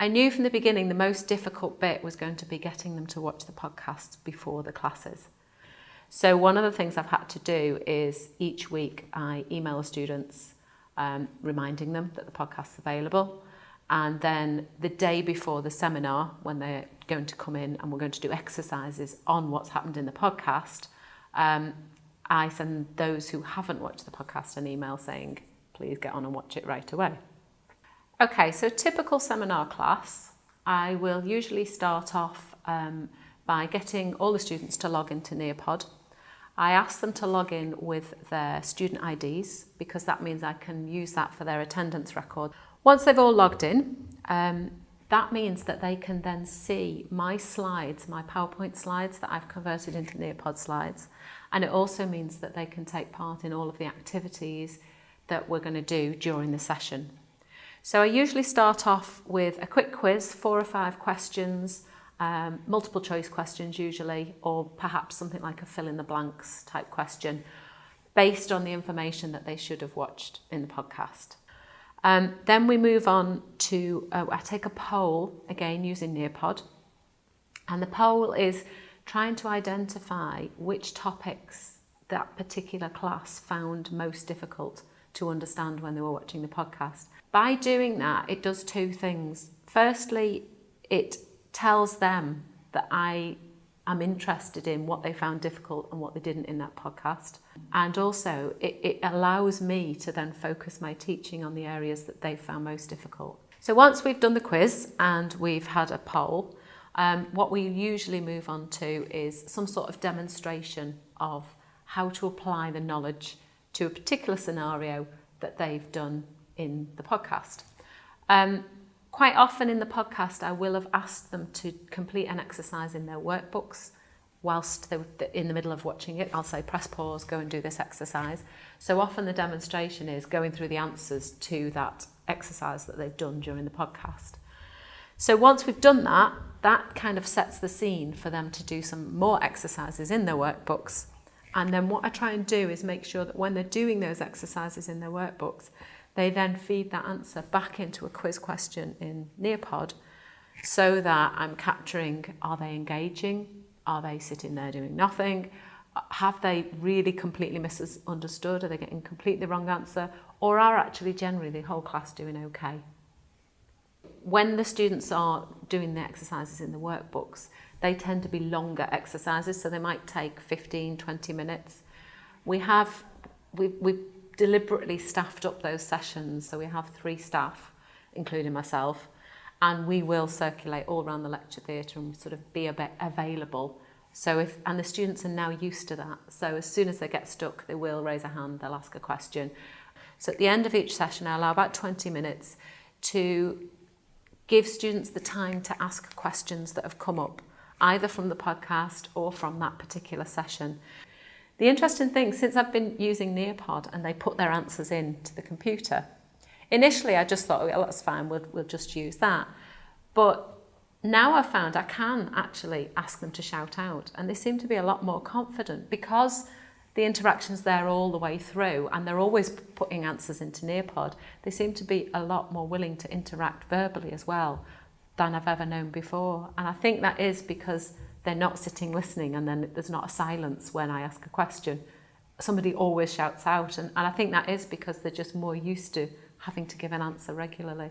I knew from the beginning the most difficult bit was going to be getting them to watch the podcast before the classes. So one of the things I've had to do is each week I email the students reminding them that the podcast's available. And then the day before the seminar, when they're going to come in and we're going to do exercises on what's happened in the podcast, I send those who haven't watched the podcast an email saying, please get on and watch it right away. Okay, so typical seminar class, I will usually start off by getting all the students to log into Nearpod. I ask them to log in with their student IDs because that means I can use that for their attendance record. Once they've all logged in, that means that they can then see my slides, my PowerPoint slides that I've converted into Nearpod slides. And it also means that they can take part in all of the activities that we're going to do during the session. So I usually start off with a quick quiz, 4 or 5 questions, multiple choice questions usually, or perhaps something like a fill in the blanks type question based on the information that they should have watched in the podcast. Then we move on to, I take a poll, again using Nearpod, and the poll is trying to identify which topics that particular class found most difficult to understand when they were watching the podcast. By doing that, it does 2 things. Firstly, it tells them that I am interested in what they found difficult and what they didn't in that podcast. And also, it allows me to then focus my teaching on the areas that they found most difficult. So once we've done the quiz and we've had a poll, what we usually move on to is some sort of demonstration of how to apply the knowledge to a particular scenario that they've done in the podcast. Quite often in the podcast, I will have asked them to complete an exercise in their workbooks whilst they're in the middle of watching it. I'll say, press pause, go and do this exercise. So often the demonstration is going through the answers to that exercise that they've done during the podcast. So once we've done that, that kind of sets the scene for them to do some more exercises in their workbooks. And then what I try and do is make sure that when they're doing those exercises in their workbooks, they then feed that answer back into a quiz question in Nearpod so that I'm capturing, are they engaging? Are they sitting there doing nothing? Have they really completely misunderstood? Are they getting completely the wrong answer? Or are actually generally the whole class doing okay? When the students are doing the exercises in the workbooks, they tend to be longer exercises, so they might take 15, 20 minutes. We've deliberately staffed up those sessions, so we have 3 staff, including myself, and we will circulate all around the lecture theatre and sort of be a bit available. And the students are now used to that, so as soon as they get stuck, they will raise a hand, they'll ask a question. So at the end of each session, I allow about 20 minutes to give students the time to ask questions that have come up, either from the podcast or from that particular session. The interesting thing, since I've been using Nearpod and they put their answers into the computer, initially I just thought, well, that's fine, we'll just use that. But now I've found I can actually ask them to shout out, and they seem to be a lot more confident because the interaction's there all the way through and they're always putting answers into Nearpod. They seem to be a lot more willing to interact verbally as well than I've ever known before. And I think that is because they're not sitting listening and then there's not a silence when I ask a question. Somebody always shouts out, and I think that is because they're just more used to having to give an answer regularly.